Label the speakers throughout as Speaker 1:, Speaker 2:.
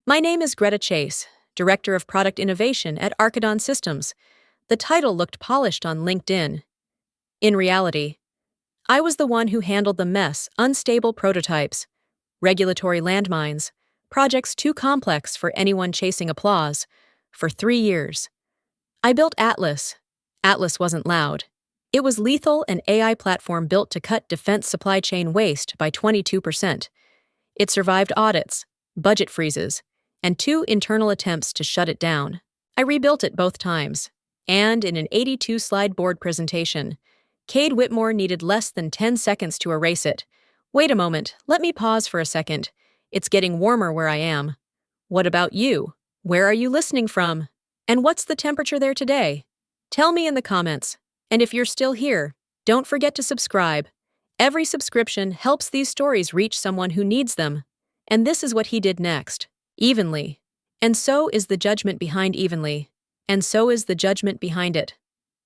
Speaker 1: My name is Greta Chase, Director of Product Innovation at Archidon Systems. The title looked polished on LinkedIn. In reality, I was the one who handled the mess, unstable prototypes, regulatory landmines, projects too complex for anyone chasing applause, for 3 years. I built Atlas. Atlas wasn't loud. It was lethal, an AI platform built to cut defense supply chain waste by 22%. It survived audits, budget freezes, and 2 internal attempts to shut it down. I rebuilt it both times, and in an 82-slide board presentation, Cade Whitmore needed less than 10 seconds to erase it. Wait a moment, let me pause for a second. It's getting warmer where I am. What about you? Where are you listening from? And what's the temperature there today? Tell me in the comments. And if you're still here, don't forget to subscribe. Every subscription helps these stories reach someone who needs them. And this is what he did next. Evenly. And so is the judgment behind evenly. And so is the judgment behind it.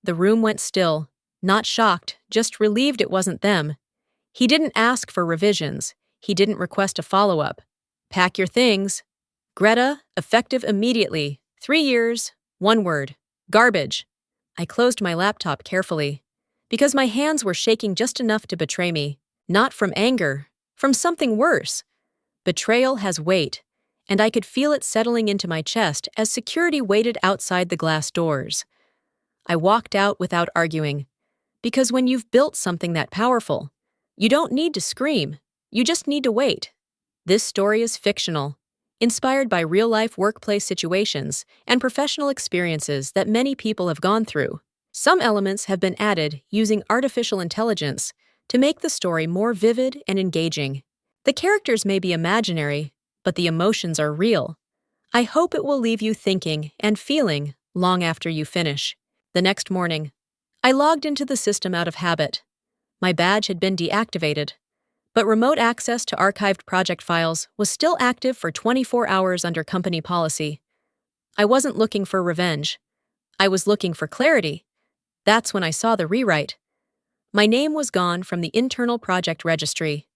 Speaker 1: The room went still, not shocked, just relieved it wasn't them. He didn't ask for revisions. He didn't request a follow-up. Pack your things. Greta, effective immediately. 3 years, 1 word. Garbage. I closed my laptop carefully, because my hands were shaking just enough to betray me. Not from anger, from something worse. Betrayal has weight, and I could feel it settling into my chest as security waited outside the glass doors. I walked out without arguing, because when you've built something that powerful, you don't need to scream, you just need to wait. This story is fictional, inspired by real-life workplace situations and professional experiences that many people have gone through. Some elements have been added using artificial intelligence to make the story more vivid and engaging. The characters may be imaginary, but the emotions are real. I hope it will leave you thinking and feeling long after you finish. The next morning, I logged into the system out of habit. My badge had been deactivated, but remote access to archived project files was still active for 24 hours under company policy. I wasn't looking for revenge. I was looking for clarity. That's when I saw the rewrite. My name was gone from the internal project registry.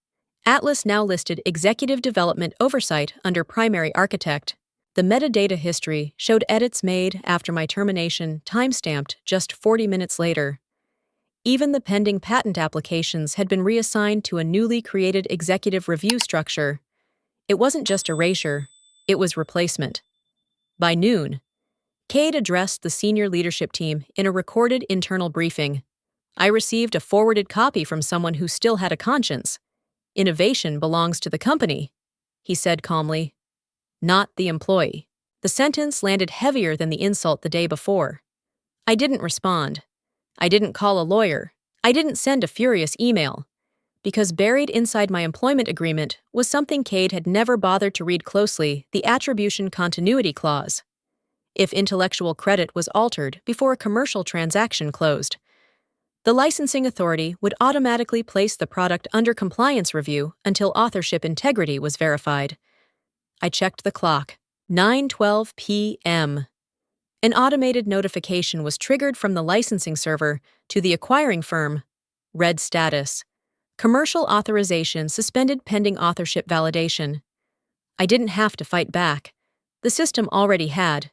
Speaker 1: Atlas now listed Executive Development Oversight under Primary Architect. The metadata history showed edits made after my termination, timestamped just 40 minutes later. Even the pending patent applications had been reassigned to a newly created executive review structure. It wasn't just erasure, it was replacement. By noon, Cade addressed the senior leadership team in a recorded internal briefing. I received a forwarded copy from someone who still had a conscience. Innovation belongs to the company, he said calmly, not the employee. The sentence landed heavier than the insult the day before. I didn't respond. I didn't call a lawyer. I didn't send a furious email. Because buried inside my employment agreement was something Cade had never bothered to read closely, the attribution continuity clause. If intellectual credit was altered before a commercial transaction closed, the licensing authority would automatically place the product under compliance review until authorship integrity was verified. I checked the clock. 9:12 p.m. An automated notification was triggered from the licensing server to the acquiring firm. Red status. Commercial authorization suspended pending authorship validation. I didn't have to fight back. The system already had.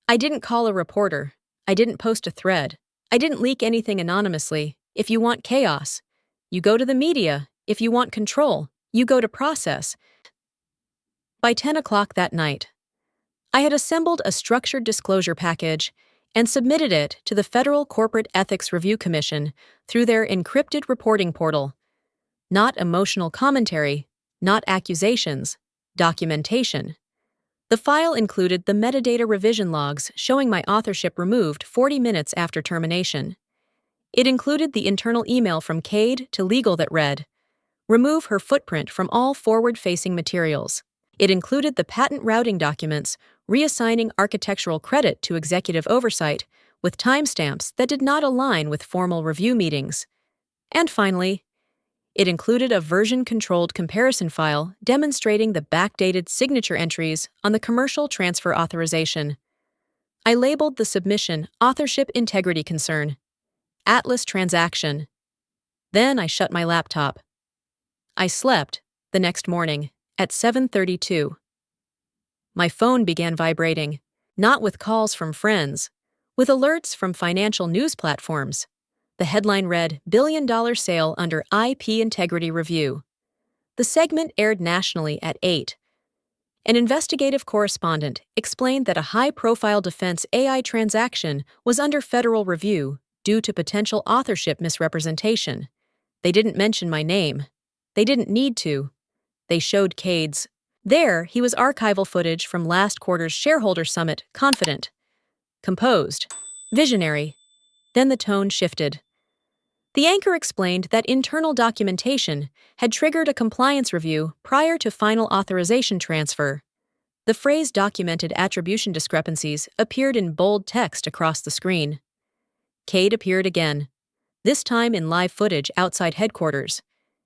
Speaker 1: I didn't call a reporter. I didn't post a thread. I didn't leak anything anonymously. If you want chaos, you go to the media. If you want control, you go to process. By 10 o'clock that night, I had assembled a structured disclosure package and submitted it to the Federal Corporate Ethics Review Commission through their encrypted reporting portal. Not emotional commentary, not accusations, documentation. The file included the metadata revision logs showing my authorship removed 40 minutes after termination. It included the internal email from Cade to legal that read, "Remove her footprint from all forward-facing materials." It included the patent routing documents reassigning architectural credit to executive oversight with timestamps that did not align with formal review meetings. And finally, it included a version-controlled comparison file demonstrating the backdated signature entries on the commercial transfer authorization. I labeled the submission Authorship Integrity Concern, Atlas Transaction. Then I shut my laptop. I slept the next morning at 7:32. My phone began vibrating, not with calls from friends, with alerts from financial news platforms. The headline read, "Billion-dollar sale under IP integrity review." The segment aired nationally at 8. An investigative correspondent explained that a high-profile defense AI transaction was under federal review due to potential authorship misrepresentation. They didn't mention my name. They didn't need to. They showed Cade's. There, he was archival footage from last quarter's shareholder summit, confident, composed, visionary. Then the tone shifted. The anchor explained that internal documentation had triggered a compliance review prior to final authorization transfer. The phrase "documented attribution discrepancies" appeared in bold text across the screen. Cade appeared again, this time in live footage outside headquarters.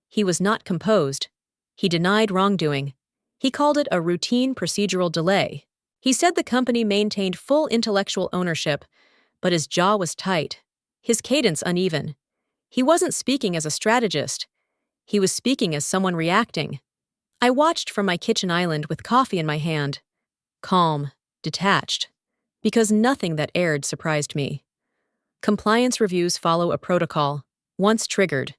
Speaker 1: He was not composed. He denied wrongdoing. He called it a routine procedural delay. He said the company maintained full intellectual ownership, but his jaw was tight, his cadence uneven. He wasn't speaking as a strategist. He was speaking as someone reacting. I watched from my kitchen island with coffee in my hand, calm, detached, because nothing that aired surprised me. Compliance reviews follow a protocol. Once triggered,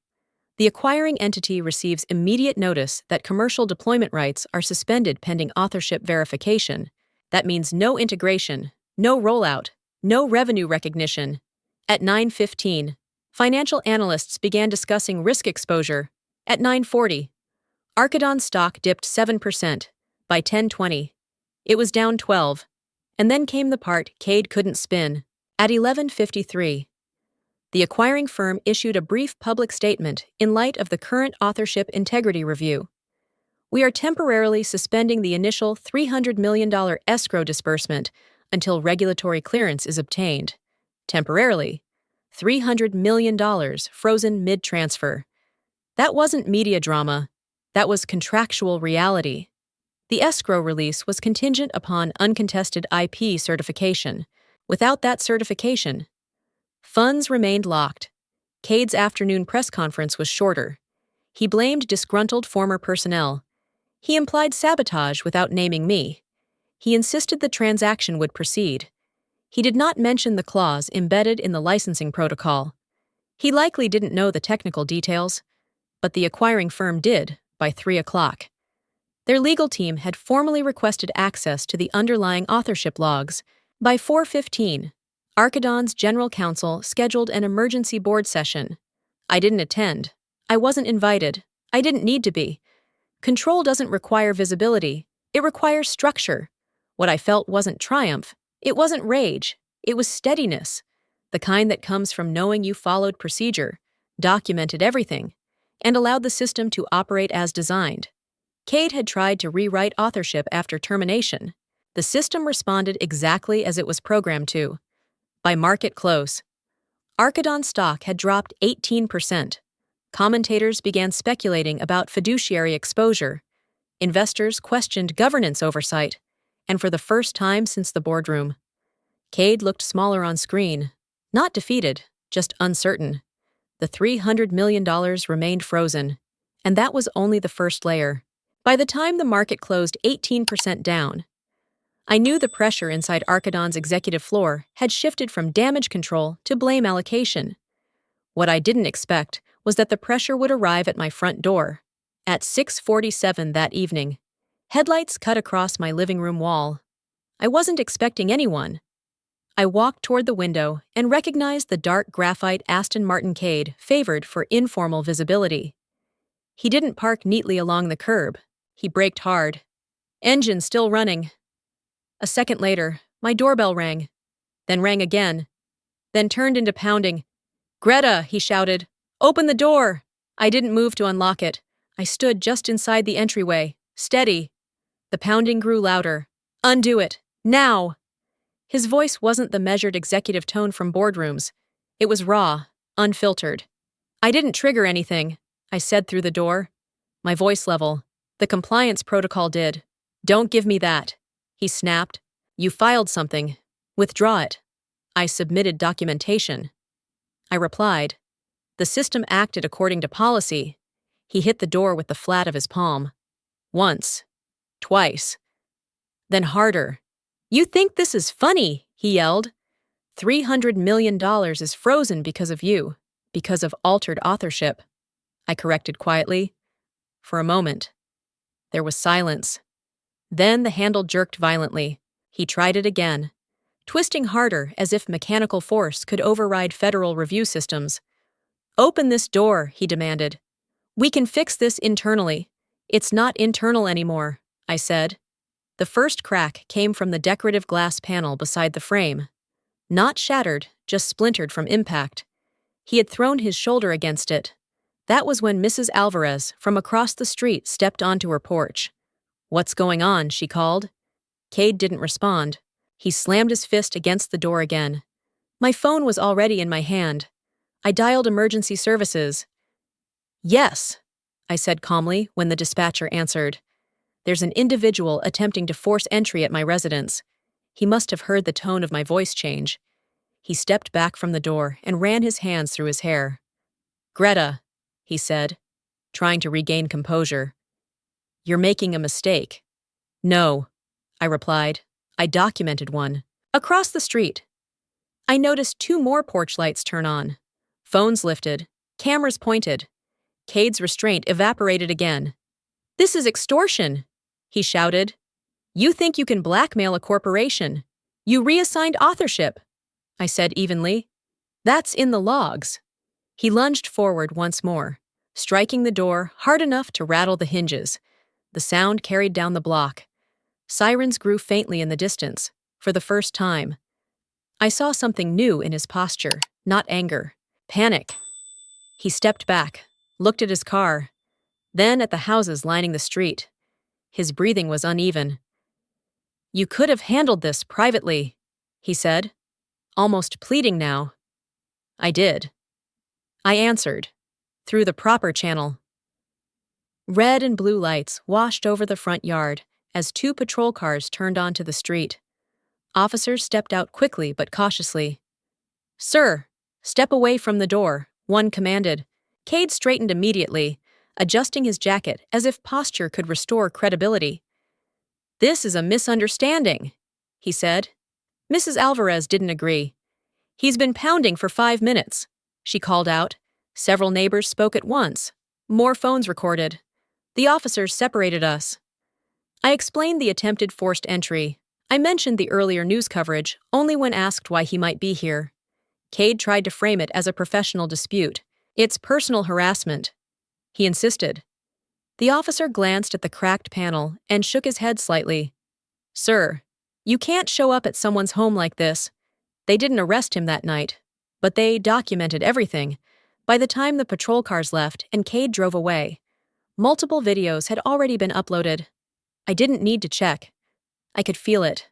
Speaker 1: the acquiring entity receives immediate notice that commercial deployment rights are suspended pending authorship verification. That means no integration, no rollout, no revenue recognition. At 9:15, financial analysts began discussing risk exposure. At 9:40, Archidon stock dipped 7%. By 10:20, it was down 12. And then came the part Cade couldn't spin. At 11:53, the acquiring firm issued a brief public statement in light of the current authorship integrity review. "We are temporarily suspending the initial $300 million escrow disbursement until regulatory clearance is obtained." Temporarily. $300 million frozen mid-transfer. That wasn't media drama. That was contractual reality. The escrow release was contingent upon uncontested IP certification. Without that certification, funds remained locked. Cade's afternoon press conference was shorter. He blamed disgruntled former personnel. He implied sabotage without naming me. He insisted the transaction would proceed. He did not mention the clause embedded in the licensing protocol. He likely didn't know the technical details, but the acquiring firm did by 3 o'clock. Their legal team had formally requested access to the underlying authorship logs. By 4:15, Archidon's general counsel scheduled an emergency board session. I didn't attend. I wasn't invited. I didn't need to be. Control doesn't require visibility. It requires structure. What I felt wasn't triumph. It wasn't rage. It was steadiness. The kind that comes from knowing you followed procedure, documented everything, and allowed the system to operate as designed. Cade had tried to rewrite authorship after termination. The system responded exactly as it was programmed to. By market close, Archidon stock had dropped 18%. Commentators began speculating about fiduciary exposure. Investors questioned governance oversight. And for the first time since the boardroom, Cade looked smaller on screen. Not defeated, just uncertain. The $300 million remained frozen. And that was only the first layer. By the time the market closed 18% down, I knew the pressure inside Archidon's executive floor had shifted from damage control to blame allocation. What I didn't expect was that the pressure would arrive at my front door. At 6:47 that evening, headlights cut across my living room wall. I wasn't expecting anyone. I walked toward the window and recognized the dark graphite Aston Martin Cade favored for informal visibility. He didn't park neatly along the curb. He braked hard. Engine still running. A second later, my doorbell rang, then rang again, then turned into pounding. "Greta," he shouted, "open the door!" I didn't move to unlock it. I stood just inside the entryway, steady. The pounding grew louder. "Undo it! Now!" His voice wasn't the measured executive tone from boardrooms. It was raw, unfiltered. "I didn't trigger anything," I said through the door. My voice level. "The compliance protocol did. Don't give me that," he snapped. "You filed something. Withdraw it." I submitted documentation. I replied. The system acted according to policy. He hit the door with the flat of his palm. Once. Twice. then harder. "You think this is funny?" he yelled. $300 million is frozen because of you, because of altered authorship, I corrected quietly. For a moment, there was silence. Then the handle jerked violently. He tried it again, twisting harder as if mechanical force could override federal review systems. "Open this door," he demanded. "We can fix this internally." "It's not internal anymore," I said. The first crack came from the decorative glass panel beside the frame. Not shattered, just splintered from impact. He had thrown his shoulder against it. That was when Mrs. Alvarez, from across the street, stepped onto her porch. "What's going on?" she called. Cade didn't respond. He slammed his fist against the door again. My phone was already in my hand. I dialed emergency services. "Yes," I said calmly when the dispatcher answered. "There's an individual attempting to force entry at my residence." He must have heard the tone of my voice change. He stepped back from the door and ran his hands through his hair. "Greta," he said, trying to regain composure. "You're making a mistake." "No," I replied. "I documented one." Across the street, I noticed 2 more porch lights turn on. Phones lifted, cameras pointed. Cade's restraint evaporated again. "This is extortion," he shouted. "You think you can blackmail a corporation. You reassigned authorship," I said evenly. "That's in the logs." He lunged forward once more, striking the door hard enough to rattle the hinges. The sound carried down the block. Sirens grew faintly in the distance, for the first time. I saw something new in his posture, not anger, panic. He stepped back, looked at his car, then at the houses lining the street. His breathing was uneven. "You could have handled this privately," he said, almost pleading now. I did. I answered, through the proper channel. Red and blue lights washed over the front yard as 2 patrol cars turned onto the street. Officers stepped out quickly but cautiously. "Sir, step away from the door," one commanded. Cade straightened immediately, adjusting his jacket as if posture could restore credibility. "This is a misunderstanding," he said. Mrs. Alvarez didn't agree. "He's been pounding for 5 minutes," she called out. Several neighbors spoke at once. More phones recorded. The officers separated us. I explained the attempted forced entry. I mentioned the earlier news coverage only when asked why he might be here. Cade tried to frame it as a professional dispute. "It's personal harassment," he insisted. The officer glanced at the cracked panel and shook his head slightly. "Sir, you can't show up at someone's home like this. They didn't arrest him that night, but they documented everything. By the time the patrol cars left and Cade drove away, multiple videos had already been uploaded. I didn't need to check. I could feel it."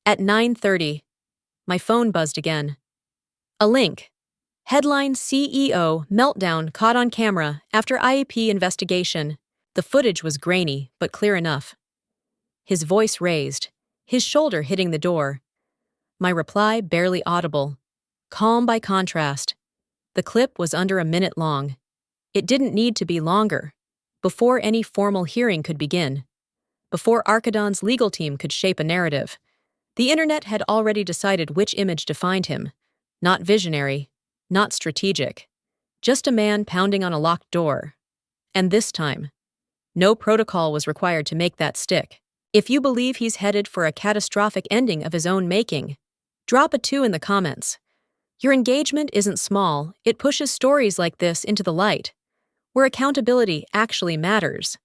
Speaker 1: At 9:30, my phone buzzed again. A link. Headline: CEO Meltdown caught on camera after IEP investigation. The footage was grainy, but clear enough. His voice raised, his shoulder hitting the door. My reply barely audible. Calm by contrast. The clip was under a minute long. It didn't need to be longer. Before any formal hearing could begin, before Archidon's legal team could shape a narrative, the internet had already decided which image defined him. Not visionary, not strategic. Just a man pounding on a locked door. And this time, no protocol was required to make that stick. If you believe he's headed for a catastrophic ending of his own making, drop a 2 in the comments. Your engagement isn't small, it pushes stories like this into the light, where accountability actually matters.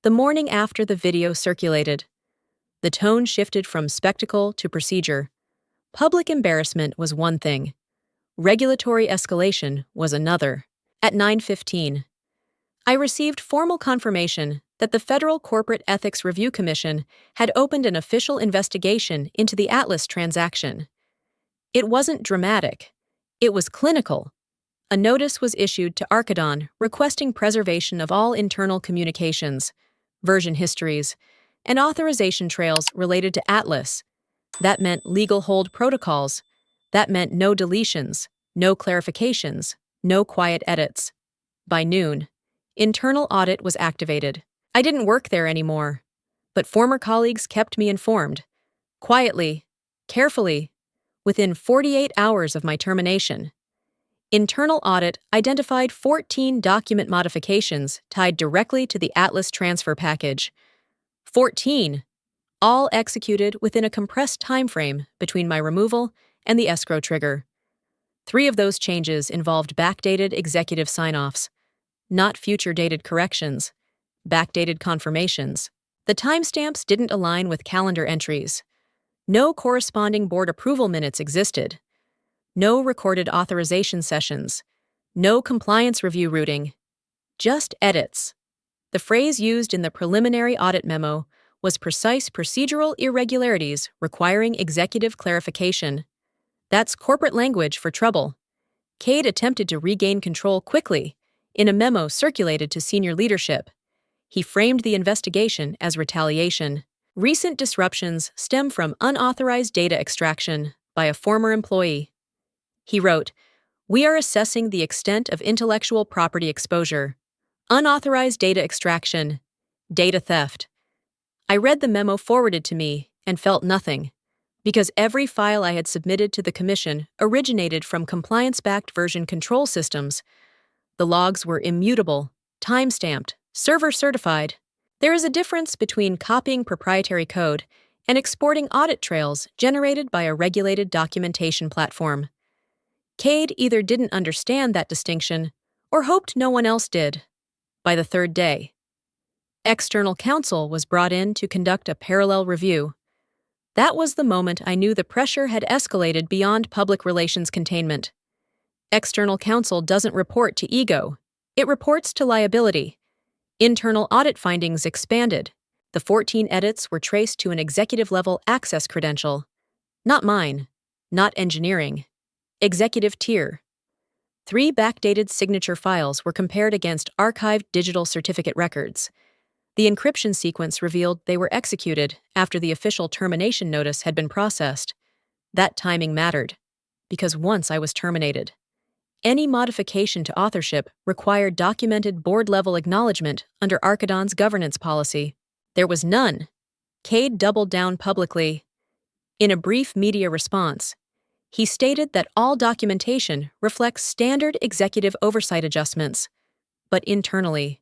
Speaker 1: The morning after the video circulated, the tone shifted from spectacle to procedure. Public embarrassment was one thing. Regulatory escalation was another. At 9:15, I received formal confirmation that the Federal Corporate Ethics Review Commission had opened an official investigation into the Atlas transaction. It wasn't dramatic. It was clinical. A notice was issued to Archidon requesting preservation of all internal communications, version histories, and authorization trails related to Atlas. That meant legal hold protocols. That meant no deletions, no clarifications, no quiet edits. By noon, internal audit was activated. I didn't work there anymore. But former colleagues kept me informed, quietly, carefully, within 48 hours of my termination. Internal audit identified 14 document modifications tied directly to the Atlas transfer package. 14, all executed within a compressed timeframe between my removal and the escrow trigger. 3 of those changes involved backdated executive sign-offs, not future-dated corrections, backdated confirmations. The timestamps didn't align with calendar entries. No corresponding board approval minutes existed. No recorded authorization sessions. No compliance review routing. Just edits. The phrase used in the preliminary audit memo was precise procedural irregularities requiring executive clarification. That's corporate language for trouble. Cade attempted to regain control quickly in a memo circulated to senior leadership. He framed the investigation as retaliation. Recent disruptions stem from unauthorized data extraction by a former employee. He wrote, "We are assessing the extent of intellectual property exposure, unauthorized data extraction, data theft." I read the memo forwarded to me and felt nothing, because every file I had submitted to the Commission originated from compliance-backed version control systems. The logs were immutable, time-stamped, server-certified. There is a difference between copying proprietary code and exporting audit trails generated by a regulated documentation platform. Cade either didn't understand that distinction or hoped no one else did. By the third day, external counsel was brought in to conduct a parallel review. That was the moment I knew the pressure had escalated beyond public relations containment. External counsel doesn't report to ego. It reports to liability. Internal audit findings expanded. The 14 edits were traced to an executive-level access credential. Not mine. Not engineering. Executive tier. 3 backdated signature files were compared against archived digital certificate records. The encryption sequence revealed they were executed after the official termination notice had been processed. That timing mattered, because once I was terminated, any modification to authorship required documented board-level acknowledgement under Archidon's governance policy. There was none. Cade doubled down publicly. In a brief media response, he stated that all documentation reflects standard executive oversight adjustments. But internally,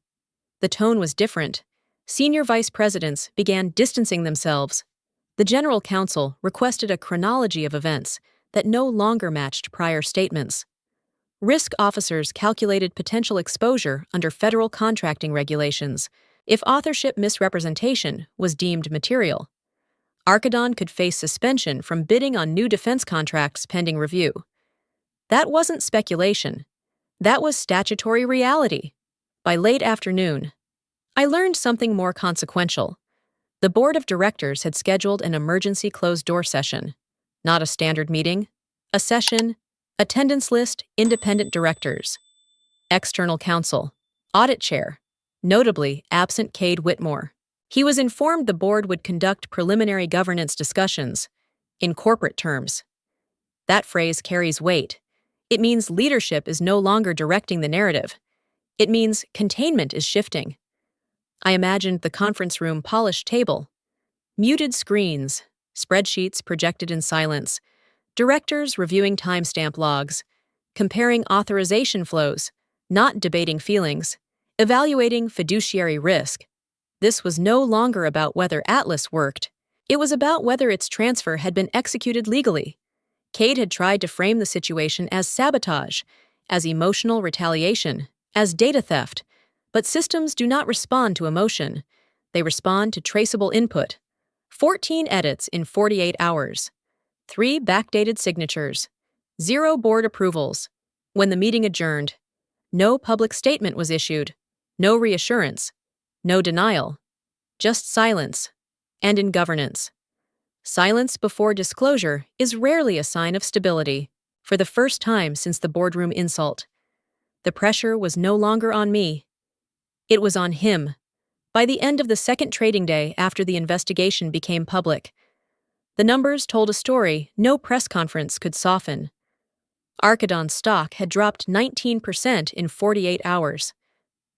Speaker 1: the tone was different. Senior vice presidents began distancing themselves. The general counsel requested a chronology of events that no longer matched prior statements. Risk officers calculated potential exposure under federal contracting regulations if authorship misrepresentation was deemed material. Archidon could face suspension from bidding on new defense contracts pending review. That wasn't speculation. That was statutory reality. By late afternoon, I learned something more consequential. The board of directors had scheduled an emergency closed-door session. Not a standard meeting. A session. Attendance list, independent directors. External counsel. Audit chair. Notably absent Cade Whitmore. He was informed the board would conduct preliminary governance discussions, in corporate terms. That phrase carries weight. It means leadership is no longer directing the narrative. It means containment is shifting. I imagined the conference room polished table, muted screens, spreadsheets projected in silence, directors reviewing timestamp logs, comparing authorization flows, not debating feelings, evaluating fiduciary risk. This was no longer about whether Atlas worked. It was about whether its transfer had been executed legally. Cade had tried to frame the situation as sabotage, as emotional retaliation, as data theft. But systems do not respond to emotion. They respond to traceable input. 14 edits in 48 hours. 3 backdated signatures. 0 board approvals. When the meeting adjourned, no public statement was issued. No reassurance. No denial. Just silence. And in governance, silence before disclosure is rarely a sign of stability. For the first time since the boardroom insult, the pressure was no longer on me. It was on him. By the end of the second trading day after the investigation became public, the numbers told a story no press conference could soften. Archidon's stock had dropped 19% in 48 hours.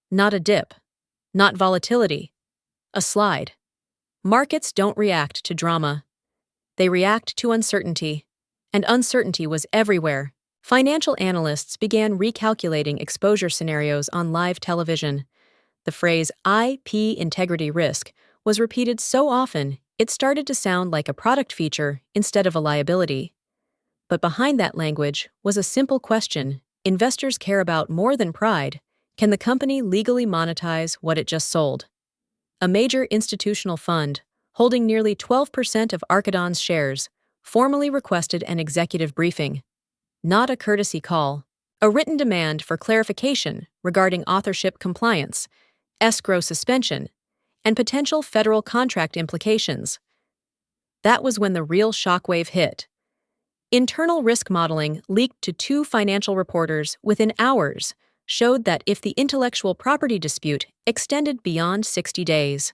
Speaker 1: Not a dip. Not volatility. A slide. Markets don't react to drama. They react to uncertainty. And uncertainty was everywhere. Financial analysts began recalculating exposure scenarios on live television. The phrase IP integrity risk was repeated so often it started to sound like a product feature instead of a liability. But behind that language was a simple question investors care about more than pride. Can the company legally monetize what it just sold? A major institutional fund, holding nearly 12% of Archidon's shares, formally requested an executive briefing. Not a courtesy call, a written demand for clarification regarding authorship compliance, escrow suspension, and potential federal contract implications. That was when the real shockwave hit. Internal risk modeling leaked to two financial reporters within hours showed that if the intellectual property dispute extended beyond 60 days,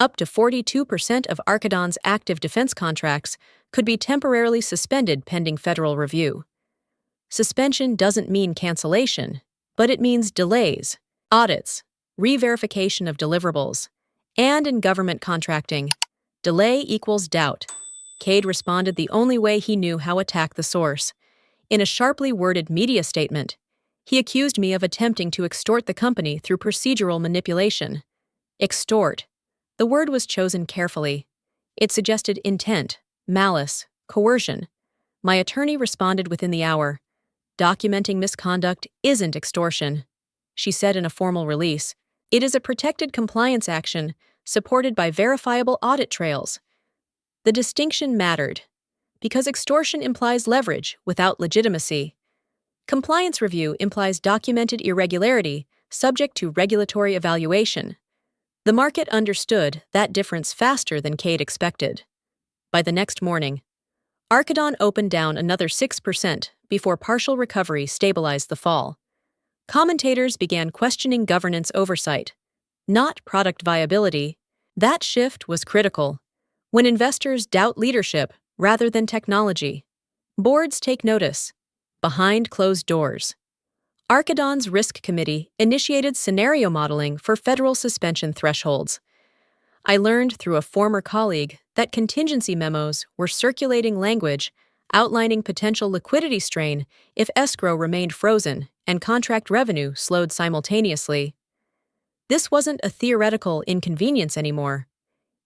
Speaker 1: up to 42% of Archidon's active defense contracts could be temporarily suspended pending federal review. Suspension doesn't mean cancellation, but it means delays, audits, re-verification of deliverables, and in government contracting, delay equals doubt. Cade responded the only way he knew how to attack the source. In a sharply worded media statement, he accused me of attempting to extort the company through procedural manipulation. Extort. The word was chosen carefully. It suggested intent, malice, coercion. My attorney responded within the hour. Documenting misconduct isn't extortion, she said in a formal release. It is a protected compliance action supported by verifiable audit trails. The distinction mattered, because extortion implies leverage without legitimacy. Compliance review implies documented irregularity subject to regulatory evaluation. The market understood that difference faster than Cade expected. By the next morning, Archidon opened down another 6% before partial recovery stabilized the fall. Commentators began questioning governance oversight, not product viability. That shift was critical. When investors doubt leadership rather than technology, boards take notice. Behind closed doors, Archidon's risk committee initiated scenario modeling for federal suspension thresholds. I learned through a former colleague that contingency memos were circulating language outlining potential liquidity strain if escrow remained frozen and contract revenue slowed simultaneously. This wasn't a theoretical inconvenience anymore.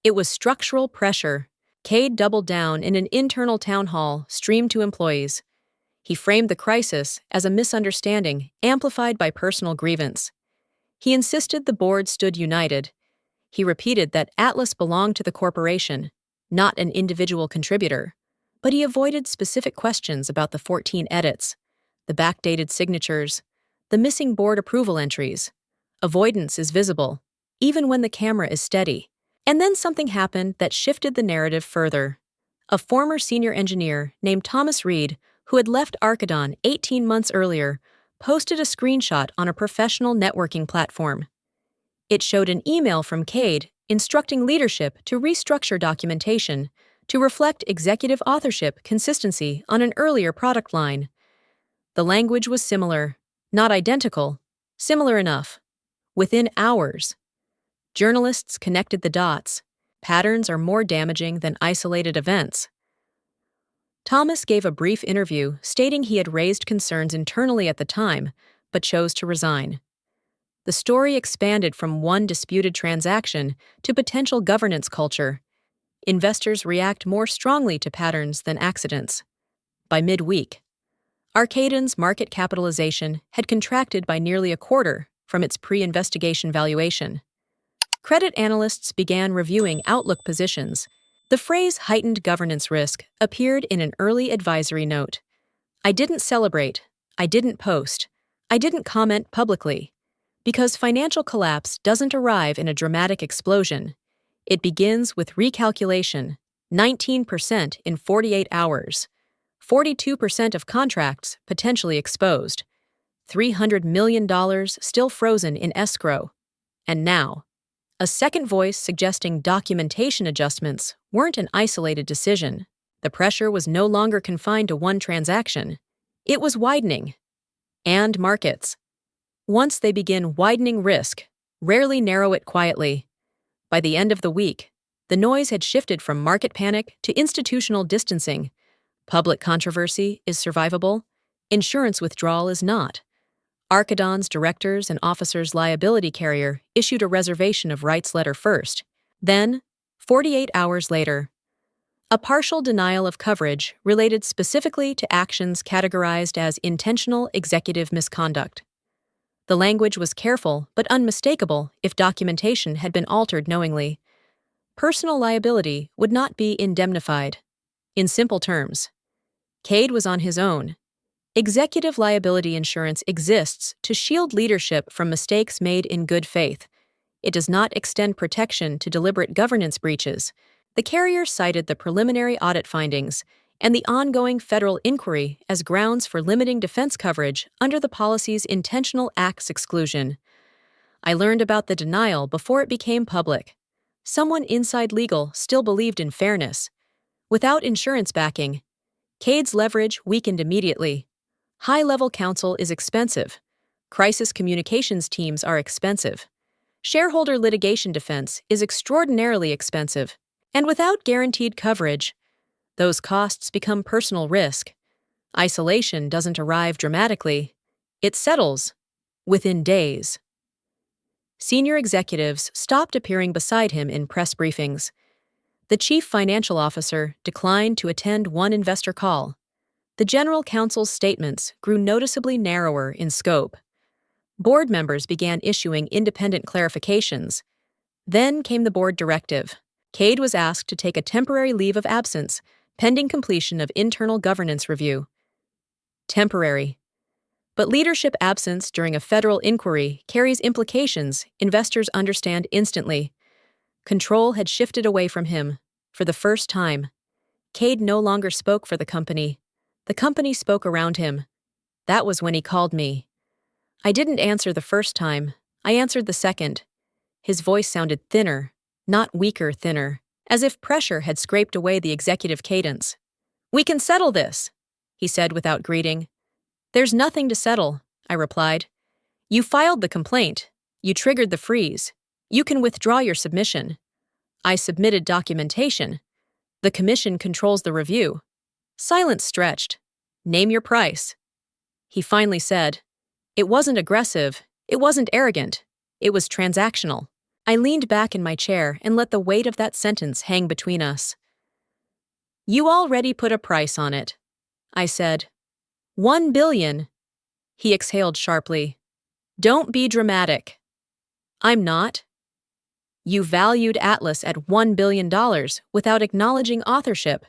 Speaker 1: It was structural pressure. Cade doubled down in an internal town hall streamed to employees. He framed the crisis as a misunderstanding amplified by personal grievance. He insisted the board stood united. He repeated that Atlas belonged to the corporation, not an individual contributor. But he avoided specific questions about the 14 edits, the backdated signatures, the missing board approval entries. Avoidance is visible, even when the camera is steady. And then something happened that shifted the narrative further. A former senior engineer named Thomas Reed, who had left Archidon 18 months earlier, posted a screenshot on a professional networking platform. It showed an email from Cade instructing leadership to restructure documentation to reflect executive authorship consistency on an earlier product line. The language was similar, not identical, similar enough. Within hours, journalists connected the dots. Patterns are more damaging than isolated events. Thomas gave a brief interview stating he had raised concerns internally at the time, but chose to resign. The story expanded from one disputed transaction to potential governance culture. Investors react more strongly to patterns than accidents. By midweek, Archidon's market capitalization had contracted by nearly a quarter from its pre-investigation valuation. Credit analysts began reviewing outlook positions. The phrase heightened governance risk appeared in an early advisory note. I didn't celebrate, I didn't post, I didn't comment publicly. Because financial collapse doesn't arrive in a dramatic explosion. It begins with recalculation, 19% in 48 hours, 42% of contracts potentially exposed, $300 million still frozen in escrow. And now, a second voice suggesting documentation adjustments weren't an isolated decision. The pressure was no longer confined to one transaction. It was widening. And markets. Once they begin widening risk, rarely narrow it quietly. By the end of the week, The noise had shifted from market panic to institutional distancing. Public controversy is survivable. Insurance withdrawal is not. Archidon's directors and officers' liability carrier issued a reservation of rights letter first. Then, 48 hours later, a partial denial of coverage related specifically to actions categorized as intentional executive misconduct. The language was careful but unmistakable if documentation had been altered knowingly. Personal liability would not be indemnified. In simple terms, Cade was on his own. Executive liability insurance exists to shield leadership from mistakes made in good faith. It does not extend protection to deliberate governance breaches. The carrier cited the preliminary audit findings and the ongoing federal inquiry as grounds for limiting defense coverage under the policy's intentional acts exclusion. I learned about the denial before it became public. Someone inside legal still believed in fairness. Without insurance backing, Cade's leverage weakened immediately. High-level counsel is expensive. Crisis communications teams are expensive. Shareholder litigation defense is extraordinarily expensive. And without guaranteed coverage, those costs become personal risk. Isolation doesn't arrive dramatically. It settles within days. Senior executives stopped appearing beside him in press briefings. The chief financial officer declined to attend one investor call. The general counsel's statements grew noticeably narrower in scope. Board members began issuing independent clarifications. Then came the board directive. Cade was asked to take a temporary leave of absence, pending completion of internal governance review. Temporary. But leadership absence during a federal inquiry carries implications investors understand instantly. Control had shifted away from him. For the first time, Cade no longer spoke for the company. The company spoke around him. That was when he called me. I didn't answer the first time. I answered the second. His voice sounded thinner, not weaker thinner, as if pressure had scraped away the executive cadence. "We can settle this," he said without greeting. "There's nothing to settle," I replied. "You filed the complaint. You triggered the freeze. You can withdraw your submission." I submitted documentation. The commission controls the review. Silence stretched. "Name your price." He finally said, "It wasn't aggressive. It wasn't arrogant. It was transactional." I leaned back in my chair and let the weight of that sentence hang between us. "You already put a price on it," I said. $1 billion. He exhaled sharply. "Don't be dramatic." "I'm not." "You valued Atlas at $1 billion without acknowledging authorship.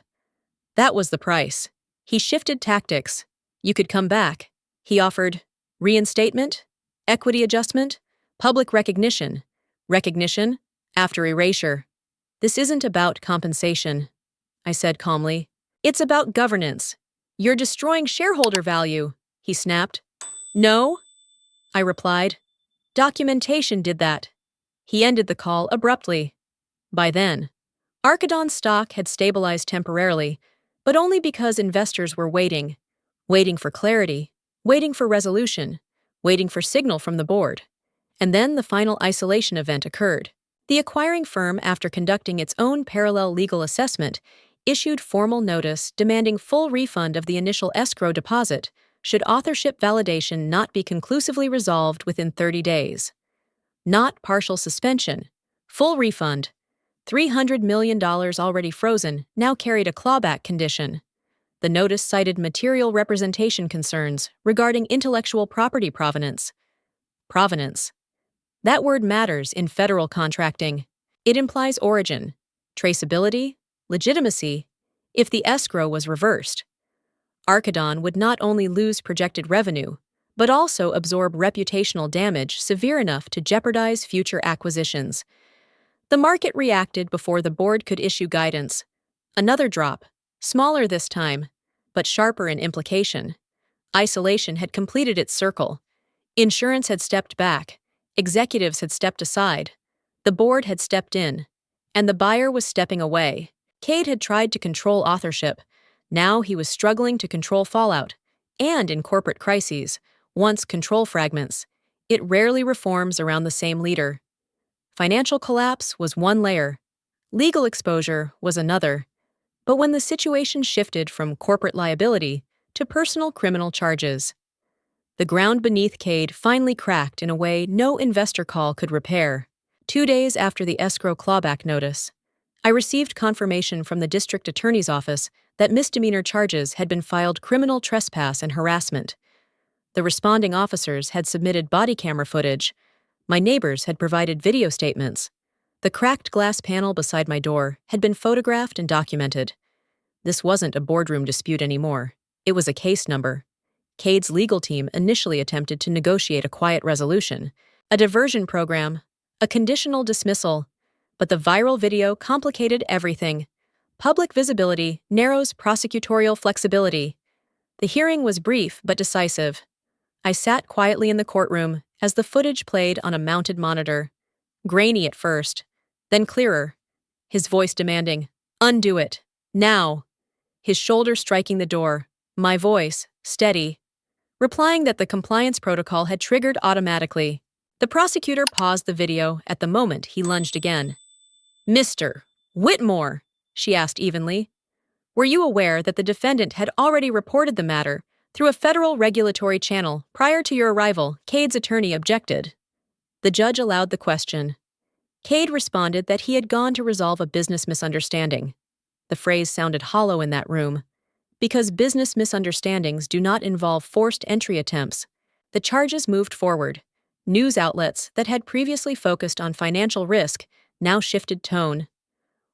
Speaker 1: That was the price." He shifted tactics. "You could come back." He offered reinstatement, equity adjustment, public recognition. Recognition after erasure. "This isn't about compensation," I said calmly. "It's about governance. You're destroying shareholder value," he snapped. "No," I replied. "Documentation did that." He ended the call abruptly. By then, Archidon's stock had stabilized temporarily, but only because investors were waiting for clarity, waiting for resolution, waiting for signal from the board. And then the final isolation event occurred. The acquiring firm, after conducting its own parallel legal assessment, issued formal notice demanding full refund of the initial escrow deposit should authorship validation not be conclusively resolved within 30 days. Not partial suspension, full refund. $300 million already frozen now carried a clawback condition. The notice cited material representation concerns regarding intellectual property provenance. Provenance. That word matters in federal contracting. It implies origin, traceability, legitimacy. If the escrow was reversed, Archidon would not only lose projected revenue, but also absorb reputational damage severe enough to jeopardize future acquisitions. The market reacted before the board could issue guidance. Another drop, smaller this time, but sharper in implication. Isolation had completed its circle. Insurance had stepped back. Executives had stepped aside. The board had stepped in. And the buyer was stepping away. Cade had tried to control authorship. Now he was struggling to control fallout. And in corporate crises, once control fragments, it rarely reforms around the same leader. Financial collapse was one layer. Legal exposure was another. But when the situation shifted from corporate liability to personal criminal charges, the ground beneath Cade finally cracked in a way no investor call could repair. 2 days after the escrow clawback notice, I received confirmation from the district attorney's office that misdemeanor charges had been filed: criminal trespass and harassment. The responding officers had submitted body camera footage. My neighbors had provided video statements. The cracked glass panel beside my door had been photographed and documented. This wasn't a boardroom dispute anymore. It was a case number. Cade's legal team initially attempted to negotiate a quiet resolution, a diversion program, a conditional dismissal, but the viral video complicated everything. Public visibility narrows prosecutorial flexibility. The hearing was brief but decisive. I sat quietly in the courtroom as the footage played on a mounted monitor. Grainy at first, then clearer. His voice demanding, "Undo it. Now." His shoulder striking the door. My voice, steady, replying that the compliance protocol had triggered automatically. The prosecutor paused the video at the moment he lunged again. "Mr. Whitmore," she asked evenly, "were you aware that the defendant had already reported the matter through a federal regulatory channel prior to your arrival?" Cade's attorney objected. The judge allowed the question. Cade responded that he had gone to resolve a business misunderstanding. The phrase sounded hollow in that room. Because business misunderstandings do not involve forced entry attempts, the charges moved forward. News outlets that had previously focused on financial risk now shifted tone.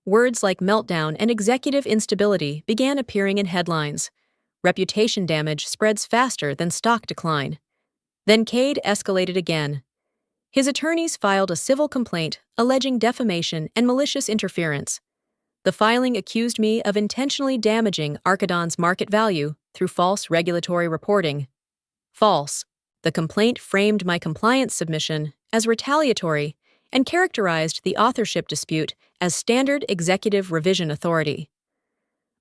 Speaker 1: Words like meltdown and executive instability began appearing in headlines. Reputation damage spreads faster than stock decline. Then Cade escalated again. His attorneys filed a civil complaint alleging defamation and malicious interference. The filing accused me of intentionally damaging Archidon's market value through false regulatory reporting. False. The complaint framed my compliance submission as retaliatory and characterized the authorship dispute as standard executive revision authority.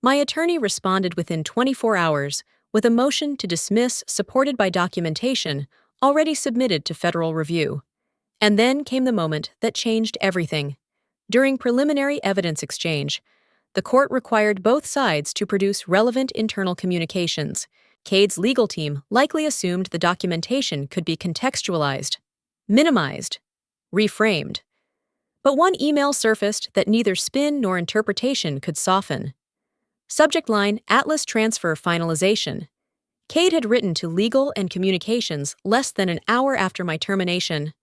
Speaker 1: My attorney responded within 24 hours with a motion to dismiss supported by documentation already submitted to federal review. And then came the moment that changed everything. During preliminary evidence exchange, the court required both sides to produce relevant internal communications. Cade's legal team likely assumed the documentation could be contextualized, minimized, reframed. But one email surfaced that neither spin nor interpretation could soften. Subject line: Atlas Transfer Finalization. Cade had written to Legal and Communications less than an hour after my termination.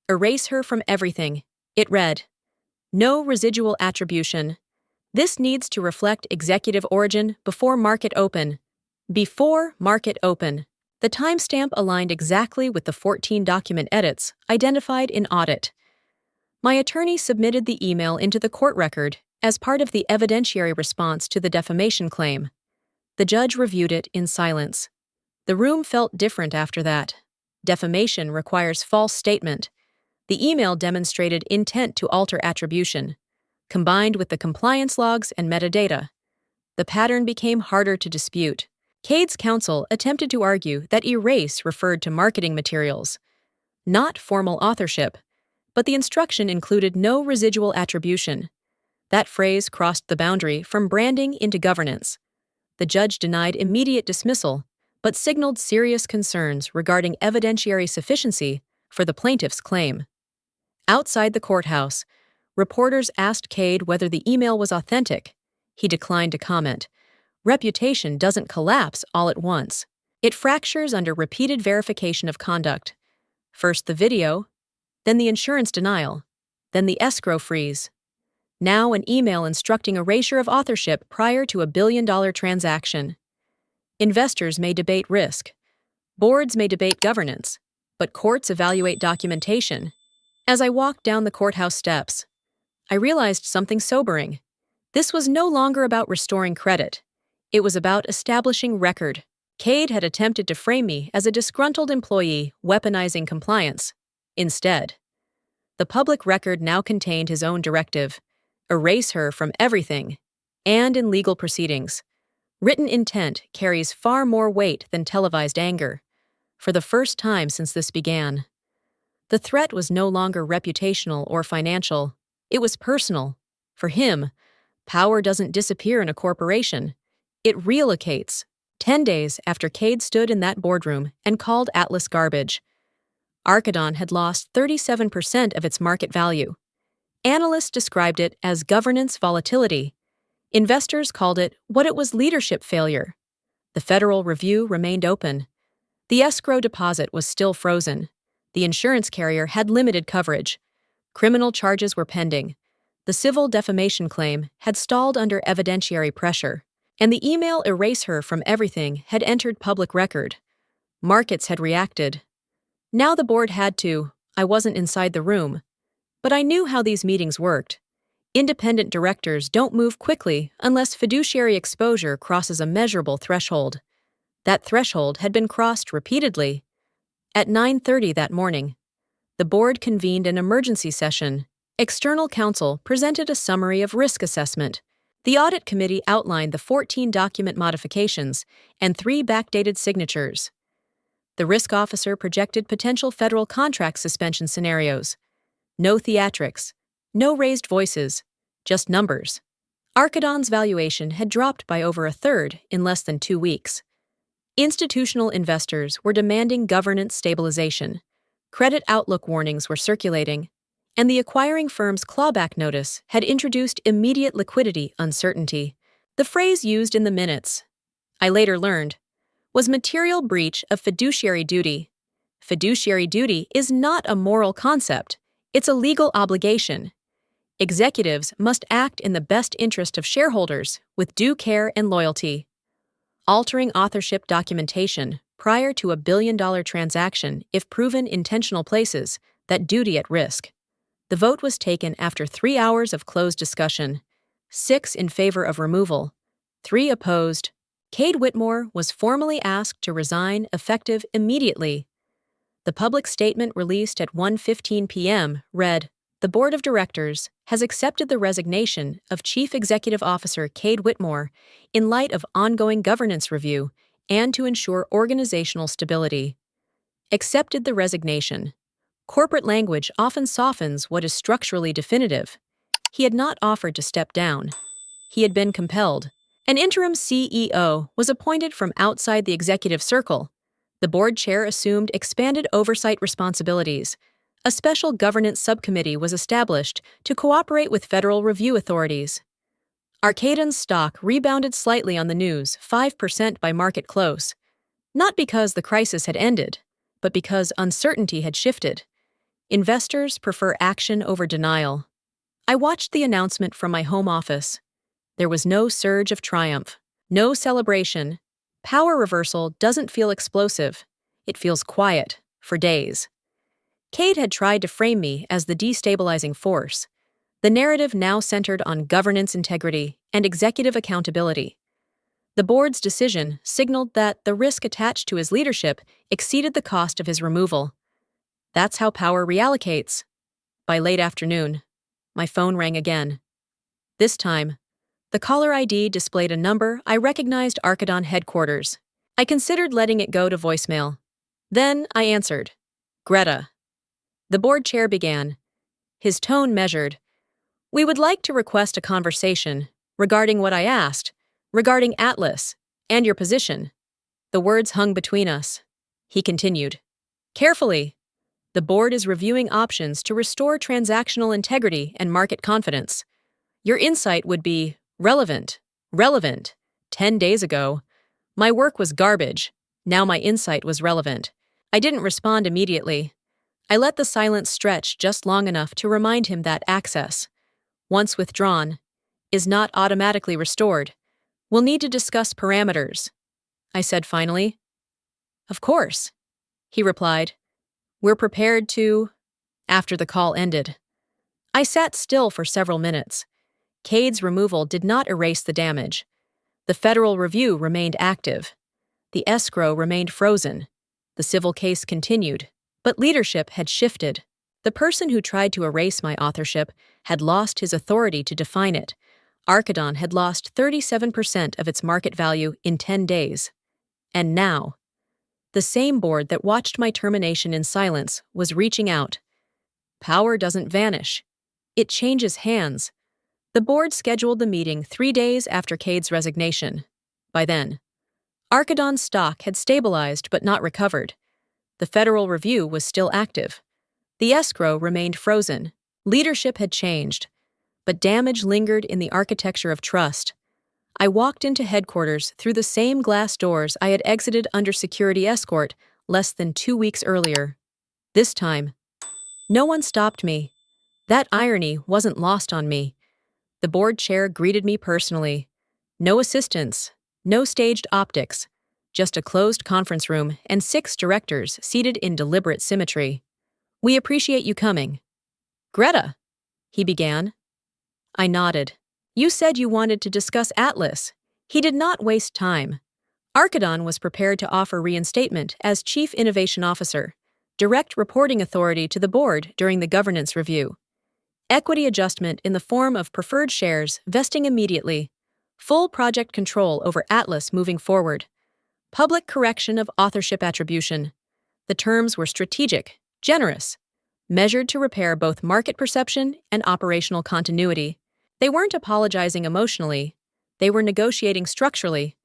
Speaker 1: Erase her from everything. It read, "No residual attribution. This needs to reflect executive origin before market open." Before market open. The timestamp aligned exactly with the 14 document edits identified in audit. My attorney submitted the email into the court record as part of the evidentiary response to the defamation claim. The judge reviewed it in silence. The room felt different after that. Defamation requires false statement. The email demonstrated intent to alter attribution. Combined with the compliance logs and metadata, the pattern became harder to dispute. Cade's counsel attempted to argue that erase referred to marketing materials, not formal authorship, but the instruction included no residual attribution. That phrase crossed the boundary from branding into governance. The judge denied immediate dismissal, but signaled serious concerns regarding evidentiary sufficiency for the plaintiff's claim. Outside the courthouse, reporters asked Cade whether the email was authentic. He declined to comment. Reputation doesn't collapse all at once. It fractures under repeated verification of conduct. First the video, then the insurance denial, then the escrow freeze. Now an email instructing erasure of authorship prior to a billion-dollar transaction. Investors may debate risk. Boards may debate governance, but courts evaluate documentation. As I walked down the courthouse steps, I realized something sobering. This was no longer about restoring credit. It was about establishing record. Cade had attempted to frame me as a disgruntled employee weaponizing compliance. Instead, the public record now contained his own directive: erase her from everything, and in legal proceedings. Written intent carries far more weight than televised anger. For the first time since this began, the threat was no longer reputational or financial. It was personal. For him, power doesn't disappear in a corporation. It relocates. 10 days after Cade stood in that boardroom and called Atlas garbage, Archidon had lost 37% of its market value. Analysts described it as governance volatility. Investors called it what it was: leadership failure. The Federal Review remained open. The escrow deposit was still frozen. The insurance carrier had limited coverage. Criminal charges were pending. The civil defamation claim had stalled under evidentiary pressure, and the email erase her from everything had entered public record. Markets had reacted. Now the board had to. I wasn't inside the room. But I knew how these meetings worked. Independent directors don't move quickly unless fiduciary exposure crosses a measurable threshold. That threshold had been crossed repeatedly. At 9:30 that morning, the board convened an emergency session. External counsel presented a summary of risk assessment. The audit committee outlined the 14 document modifications and 3 backdated signatures. The risk officer projected potential federal contract suspension scenarios. No theatrics, no raised voices, just numbers. Archidon's valuation had dropped by over a third in less than 2 weeks. Institutional investors were demanding governance stabilization. Credit outlook warnings were circulating, and the acquiring firm's clawback notice had introduced immediate liquidity uncertainty. The phrase used in the minutes, I later learned, was material breach of fiduciary duty. Fiduciary duty is not a moral concept, it's a legal obligation. Executives must act in the best interest of shareholders with due care and loyalty. Altering authorship documentation prior to a billion-dollar transaction, if proven intentional, places that duty at risk. The vote was taken after 3 hours of closed discussion. 6 in favor of removal, 3 opposed. Cade Whitmore was formally asked to resign effective immediately. The public statement released at 1:15 p.m. read, "The Board of Directors has accepted the resignation of Chief Executive Officer Cade Whitmore in light of ongoing governance review and to ensure organizational stability." Accepted the resignation. Corporate language often softens what is structurally definitive. He had not offered to step down. He had been compelled. An interim CEO was appointed from outside the executive circle. The board chair assumed expanded oversight responsibilities. A special governance subcommittee was established to cooperate with federal review authorities. Archidon's stock rebounded slightly on the news, 5% by market close. Not because the crisis had ended, but because uncertainty had shifted. Investors prefer action over denial. I watched the announcement from my home office. There was no surge of triumph, no celebration. Power reversal doesn't feel explosive. It feels quiet, for days. Cade had tried to frame me as the destabilizing force. The narrative now centered on governance integrity and executive accountability. The board's decision signaled that the risk attached to his leadership exceeded the cost of his removal. That's how power reallocates. By late afternoon, my phone rang again. This time, the caller ID displayed a number I recognized: Archidon headquarters. I considered letting it go to voicemail. Then I answered. Greta. The board chair began. His tone measured. "We would like to request a conversation regarding what I asked, regarding Atlas, and your position." The words hung between us. He continued. "Carefully. The board is reviewing options to restore transactional integrity and market confidence. Your insight would be relevant. 10 days ago. My work was garbage. Now my insight was relevant." I didn't respond immediately. I let the silence stretch just long enough to remind him that access, once withdrawn, is not automatically restored. "We'll need to discuss parameters," I said finally. "Of course," he replied. "We're prepared to..." After the call ended, I sat still for several minutes. Cade's removal did not erase the damage. The federal review remained active. The escrow remained frozen. The civil case continued, but leadership had shifted. The person who tried to erase my authorship had lost his authority to define it. Archidon had lost 37% of its market value in 10 days. And now, the same board that watched my termination in silence was reaching out. Power doesn't vanish. It changes hands. The board scheduled the meeting 3 days after Cade's resignation. By then, Archidon's stock had stabilized but not recovered. The federal review was still active. The escrow remained frozen. Leadership had changed, but damage lingered in the architecture of trust. I walked into headquarters through the same glass doors I had exited under security escort less than 2 weeks earlier. This time, no one stopped me. That irony wasn't lost on me. The board chair greeted me personally. No assistants, no staged optics, just a closed conference room and 6 directors seated in deliberate symmetry. "We appreciate you coming." "Greta," he began. I nodded. "You said you wanted to discuss Atlas." He did not waste time. Archidon was prepared to offer reinstatement as Chief Innovation Officer, direct reporting authority to the board during the governance review. Equity adjustment in the form of preferred shares vesting immediately. Full project control over Atlas moving forward. Public correction of authorship attribution. The terms were strategic, generous, measured to repair both market perception and operational continuity. They weren't apologizing emotionally. They were negotiating structurally.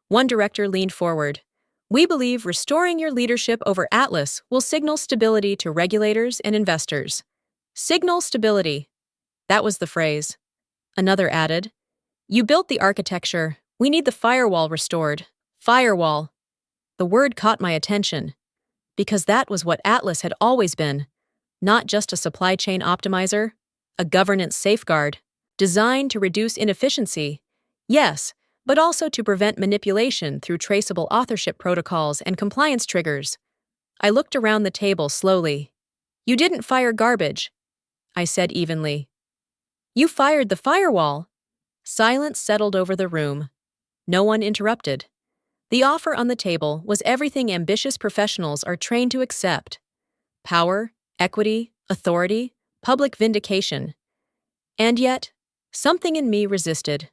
Speaker 1: One director leaned forward. "We believe restoring your leadership over Atlas will signal stability to regulators and investors." Signal stability. That was the phrase. Another added, "You built the architecture. We need the firewall restored." Firewall. The word caught my attention, because that was what Atlas had always been. Not just a supply chain optimizer, a governance safeguard, designed to reduce inefficiency. Yes, but also to prevent manipulation through traceable authorship protocols and compliance triggers. I looked around the table slowly. "You didn't fire garbage," I said evenly. "You fired the firewall." Silence settled over the room. No one interrupted. The offer on the table was everything ambitious professionals are trained to accept: power, equity, authority, public vindication. And yet, something in me resisted.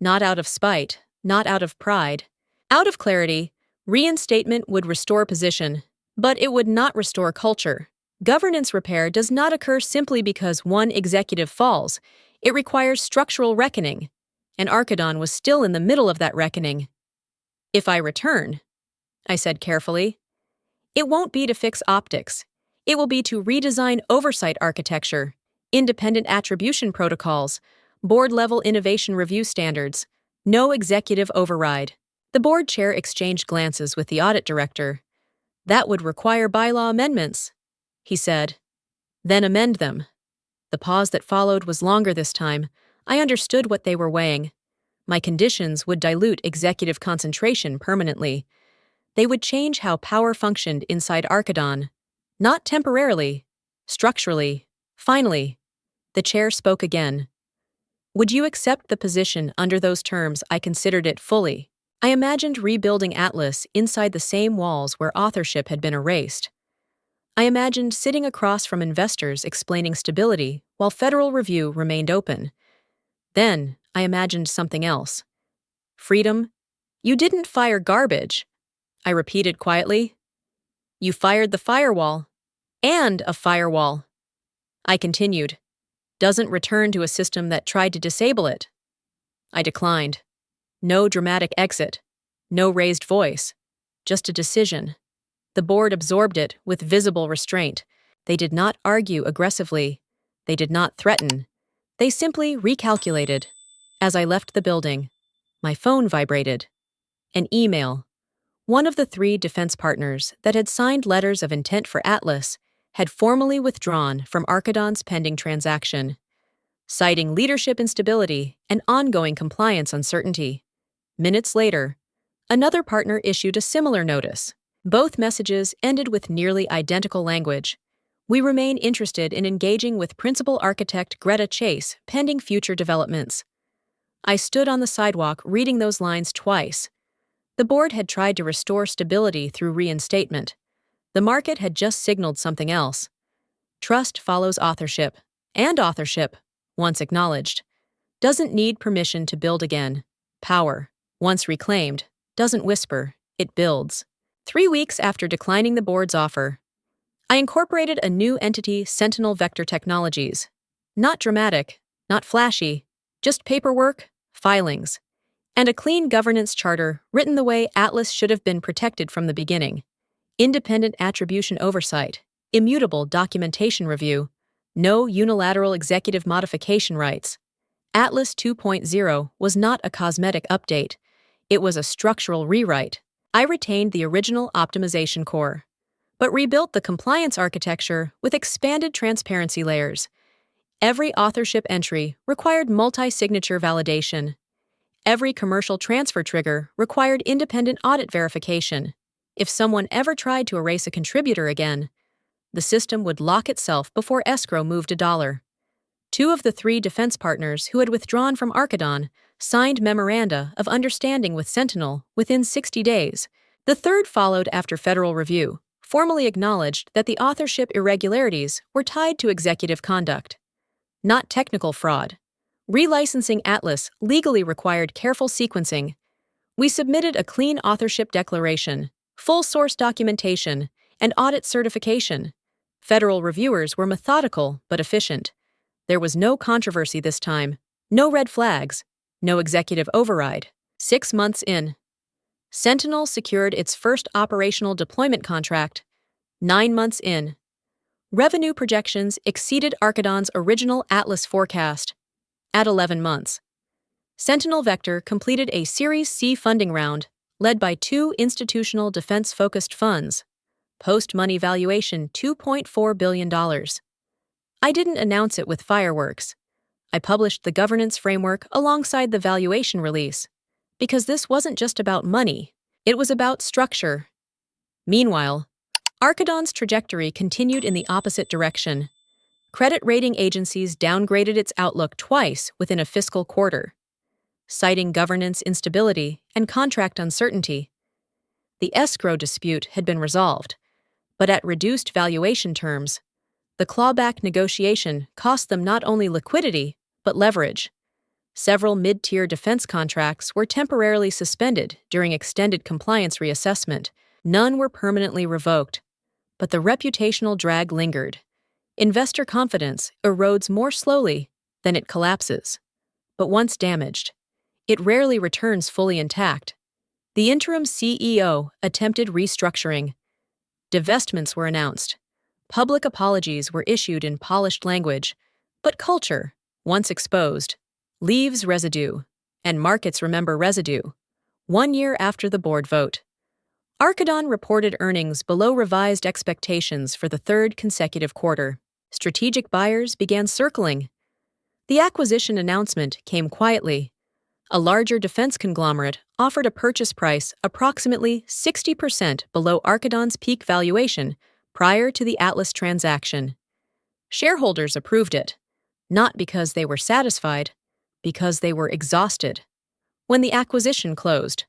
Speaker 1: Not out of spite, not out of pride. Out of clarity, reinstatement would restore position, but it would not restore culture. Governance repair does not occur simply because one executive falls. It requires structural reckoning, and Archidon was still in the middle of that reckoning. "If I return," I said carefully, "it won't be to fix optics. It will be to redesign oversight architecture, independent attribution protocols, board-level innovation review standards, no executive override." The board chair exchanged glances with the audit director. "That would require bylaw amendments," he said. "Then amend them." The pause that followed was longer this time. I understood what they were weighing. My conditions would dilute executive concentration permanently. They would change how power functioned inside Archidon. Not temporarily, structurally. Finally, the chair spoke again. "Would you accept the position under those terms?" I considered it fully. I imagined rebuilding Atlas inside the same walls where authorship had been erased. I imagined sitting across from investors explaining stability while federal review remained open. Then, I imagined something else. Freedom. "You didn't fire garbage," I repeated quietly. "You fired the firewall. And a firewall." I continued. "Doesn't return to a system that tried to disable it." I declined. No dramatic exit. No raised voice. Just a decision. The board absorbed it with visible restraint. They did not argue aggressively. They did not threaten. They simply recalculated. As I left the building, my phone vibrated. An email. One of the 3 defense partners that had signed letters of intent for Atlas had formally withdrawn from Archidon's pending transaction, citing leadership instability and ongoing compliance uncertainty. Minutes later, another partner issued a similar notice. Both messages ended with nearly identical language. "We remain interested in engaging with principal architect Greta Chase pending future developments." I stood on the sidewalk reading those lines twice. The board had tried to restore stability through reinstatement. The market had just signaled something else. Trust follows authorship, and authorship, once acknowledged, doesn't need permission to build again. Power, once reclaimed, doesn't whisper, it builds. 3 weeks after declining the board's offer, I incorporated a new entity, Sentinel Vector Technologies. Not dramatic, not flashy, Just paperwork, filings, and a clean governance charter written the way Atlas should have been protected from the beginning. Independent attribution oversight, immutable documentation review, no unilateral executive modification rights. Atlas 2.0 was not a cosmetic update. It was a structural rewrite. I retained the original optimization core, but rebuilt the compliance architecture with expanded transparency layers. Every authorship entry required multi-signature validation. Every commercial transfer trigger required independent audit verification. If someone ever tried to erase a contributor again, the system would lock itself before escrow moved a dollar. 2 of the 3 defense partners who had withdrawn from Archidon signed memoranda of understanding with Sentinel within 60 days. The 3rd followed after federal review, formally acknowledged that the authorship irregularities were tied to executive conduct, not technical fraud. Relicensing Atlas legally required careful sequencing. We submitted a clean authorship declaration, full source documentation, and audit certification. Federal reviewers were methodical but efficient. There was no controversy this time, no red flags, no executive override. 6 months in, Sentinel secured its first operational deployment contract. 9 months in, revenue projections exceeded Archidon's original Atlas forecast. At 11 months, Sentinel Vector completed a Series C funding round led by 2 institutional defense-focused funds. Post-money valuation $2.4 billion. I didn't announce it with fireworks. I published the governance framework alongside the valuation release, because this wasn't just about money, it was about structure. Meanwhile, Archidon's trajectory continued in the opposite direction. Credit rating agencies downgraded its outlook twice within a fiscal quarter, citing governance instability and contract uncertainty. The escrow dispute had been resolved, but at reduced valuation terms. The clawback negotiation cost them not only liquidity, but leverage. Several mid-tier defense contracts were temporarily suspended during extended compliance reassessment. None were permanently revoked, but the reputational drag lingered. Investor confidence erodes more slowly than it collapses. But once damaged, it rarely returns fully intact. The interim CEO attempted restructuring. Divestments were announced. Public apologies were issued in polished language, but culture, once exposed, leaves residue, and markets remember residue. 1 year after the board vote, Archidon reported earnings below revised expectations for the 3rd consecutive quarter. Strategic buyers began circling. The acquisition announcement came quietly. A larger defense conglomerate offered a purchase price approximately 60% below Archidon's peak valuation prior to the Atlas transaction. Shareholders approved it, not because they were satisfied, because they were exhausted. When the acquisition closed,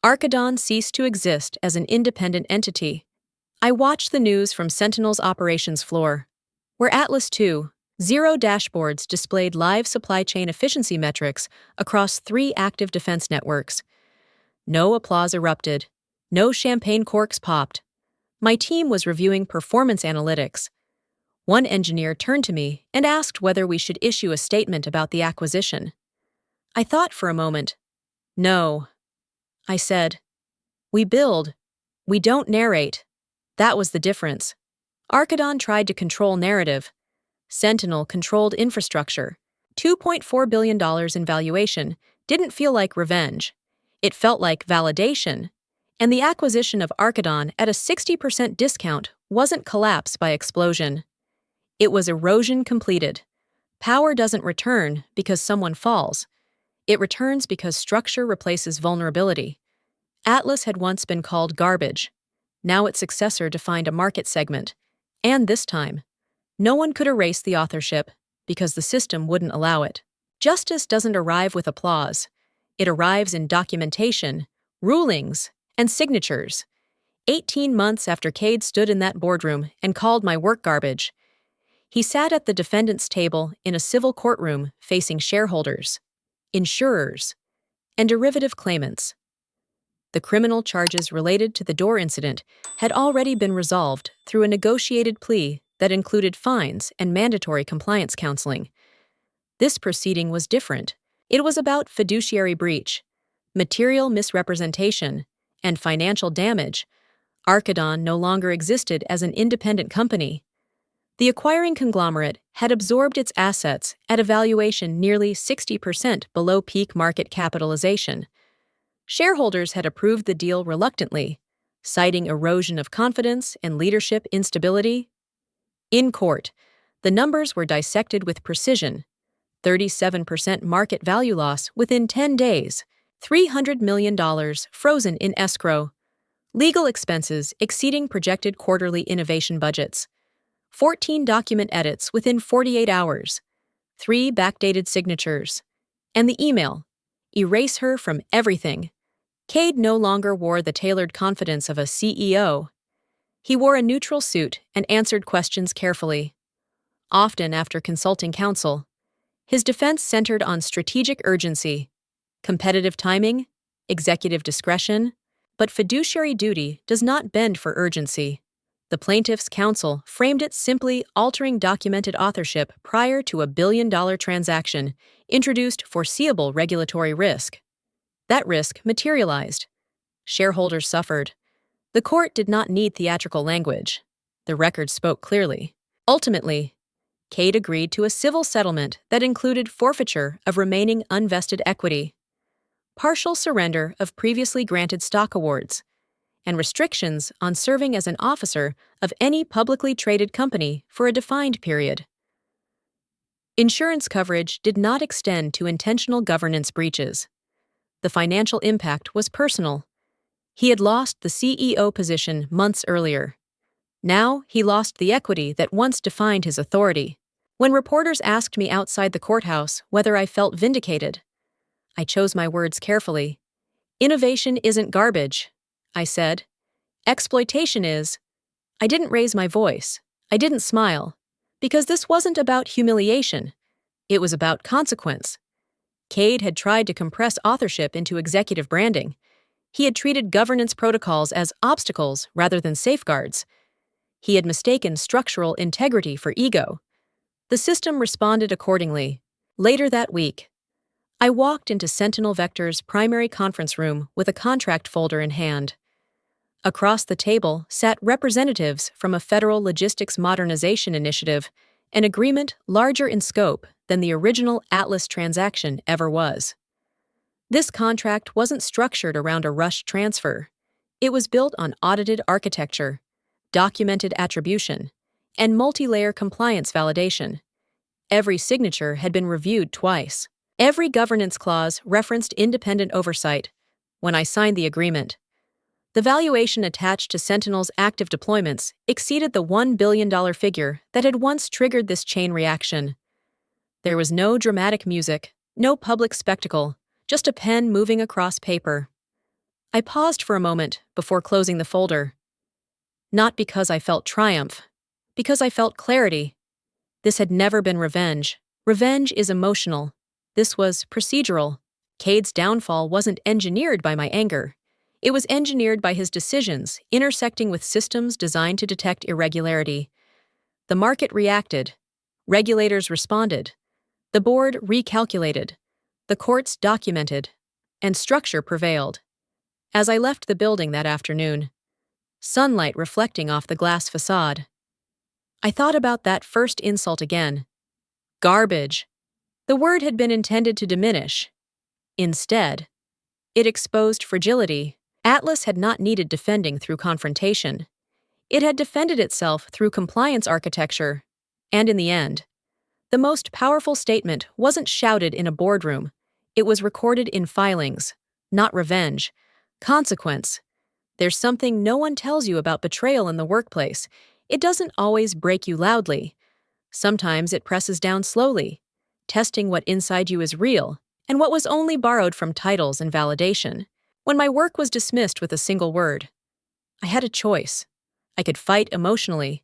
Speaker 1: Archidon ceased to exist as an independent entity. I watched the news from Sentinel's operations floor, where Atlas 2.0 dashboards displayed live supply chain efficiency metrics across 3 active defense networks. No applause erupted. No champagne corks popped. My team was reviewing performance analytics. One engineer turned to me and asked whether we should issue a statement about the acquisition. I thought for a moment. No, I said. We build. We don't narrate. That was the difference. Archidon tried to control narrative. Sentinel controlled infrastructure. $2.4 billion in valuation didn't feel like revenge. It felt like validation. And the acquisition of Archidon at a 60% discount wasn't collapse by explosion. It was erosion completed. Power doesn't return because someone falls. It returns because structure replaces vulnerability. Atlas had once been called garbage. Now its successor defined a market segment. And this time, no one could erase the authorship because the system wouldn't allow it. Justice doesn't arrive with applause. It arrives in documentation, rulings, and signatures. 18 months after Cade stood in that boardroom and called my work garbage, he sat at the defendant's table in a civil courtroom facing shareholders, insurers, and derivative claimants. The criminal charges related to the door incident had already been resolved through a negotiated plea that included fines and mandatory compliance counseling. This proceeding was different. It was about fiduciary breach, material misrepresentation, and financial damage. Archidon no longer existed as an independent company. The acquiring conglomerate had absorbed its assets at a valuation nearly 60% below peak market capitalization. Shareholders had approved the deal reluctantly, citing erosion of confidence and leadership instability. In court, the numbers were dissected with precision. 37% market value loss within 10 days, $300 million frozen in escrow, legal expenses exceeding projected quarterly innovation budgets, 14 document edits within 48 hours, 3 backdated signatures, and the email, erase her from everything. Cade no longer wore the tailored confidence of a CEO. He wore a neutral suit and answered questions carefully. Often after consulting counsel, his defense centered on strategic urgency, competitive timing, executive discretion, but fiduciary duty does not bend for urgency. The plaintiff's counsel framed it simply altering documented authorship prior to a billion-dollar transaction introduced foreseeable regulatory risk. That risk materialized. Shareholders suffered. The court did not need theatrical language. The record spoke clearly. Ultimately, Cade agreed to a civil settlement that included forfeiture of remaining unvested equity, partial surrender of previously granted stock awards, and restrictions on serving as an officer of any publicly traded company for a defined period. Insurance coverage did not extend to intentional governance breaches. The financial impact was personal. He had lost the CEO position months earlier. Now he lost the equity that once defined his authority. When reporters asked me outside the courthouse whether I felt vindicated, I chose my words carefully. Innovation isn't garbage, I said. Exploitation is. I didn't raise my voice. I didn't smile. Because this wasn't about humiliation. It was about consequence. Cade had tried to compress authorship into executive branding. He had treated governance protocols as obstacles rather than safeguards. He had mistaken structural integrity for ego. The system responded accordingly. Later that week, I walked into Sentinel Vector's primary conference room with a contract folder in hand. Across the table sat representatives from a federal logistics modernization initiative, an agreement larger in scope than the original Atlas transaction ever was. This contract wasn't structured around a rushed transfer. It was built on audited architecture, documented attribution, and multi-layer compliance validation. Every signature had been reviewed twice. Every governance clause referenced independent oversight. When I signed the agreement, the valuation attached to Sentinel's active deployments exceeded the $1 billion figure that had once triggered this chain reaction. There was no dramatic music, no public spectacle, just a pen moving across paper. I paused for a moment before closing the folder. Not because I felt triumph, because I felt clarity. This had never been revenge. Revenge is emotional. This was procedural. Cade's downfall wasn't engineered by my anger. It was engineered by his decisions, intersecting with systems designed to detect irregularity. The market reacted. Regulators responded. The board recalculated. The courts documented. And structure prevailed. As I left the building that afternoon, sunlight reflecting off the glass facade, I thought about that first insult again. Garbage. The word had been intended to diminish. Instead, it exposed fragility. Atlas had not needed defending through confrontation. It had defended itself through compliance architecture. And in the end, the most powerful statement wasn't shouted in a boardroom. It was recorded in filings. Not revenge. Consequence. There's something no one tells you about betrayal in the workplace. It doesn't always break you loudly. Sometimes it presses down slowly, testing what inside you is real and what was only borrowed from titles and validation. When my work was dismissed with a single word, I had a choice. I could fight emotionally,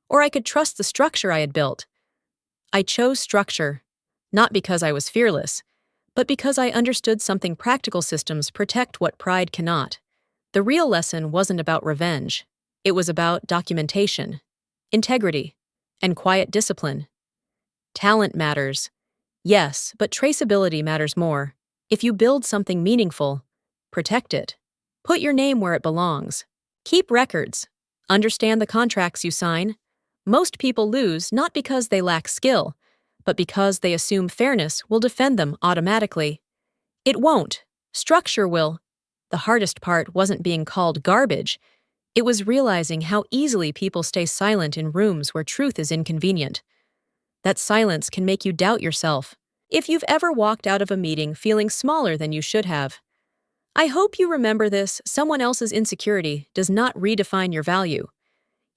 Speaker 1: or I could trust the structure I had built. I chose structure, not because I was fearless, but because I understood something practical systems protect what pride cannot. The real lesson wasn't about revenge. It was about documentation, integrity, and quiet discipline. Talent matters. Yes, but traceability matters more. If you build something meaningful, protect it. Put your name where it belongs. Keep records. Understand the contracts you sign. Most people lose not because they lack skill, but because they assume fairness will defend them automatically. It won't. Structure will. The hardest part wasn't being called garbage. It was realizing how easily people stay silent in rooms where truth is inconvenient. That silence can make you doubt yourself. If you've ever walked out of a meeting feeling smaller than you should have, I hope you remember this: someone else's insecurity does not redefine your value.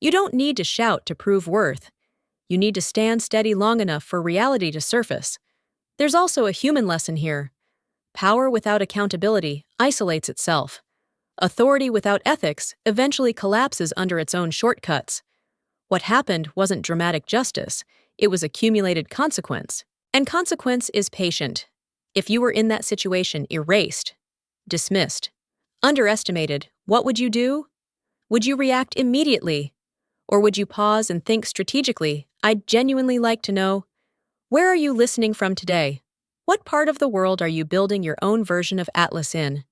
Speaker 1: You don't need to shout to prove worth. You need to stand steady long enough for reality to surface. There's also a human lesson here. Power without accountability isolates itself. Authority without ethics eventually collapses under its own shortcuts. What happened wasn't dramatic justice, it was accumulated consequence. And consequence is patient. If you were in that situation, erased, dismissed, underestimated, what would you do? Would you react immediately? Or would you pause and think strategically? I'd genuinely like to know. Where are you listening from today? What part of the world are you building your own version of Atlas in?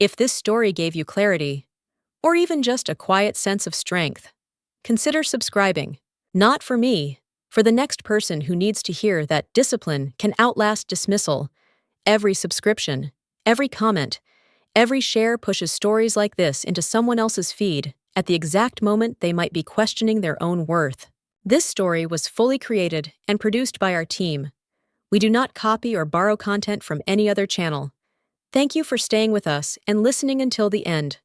Speaker 1: If this story gave you clarity, or even just a quiet sense of strength, consider subscribing. Not for me, for the next person who needs to hear that discipline can outlast dismissal. Every subscription, every comment, every share pushes stories like this into someone else's feed at the exact moment they might be questioning their own worth. This story was fully created and produced by our team. We do not copy or borrow content from any other channel. Thank you for staying with us and listening until the end.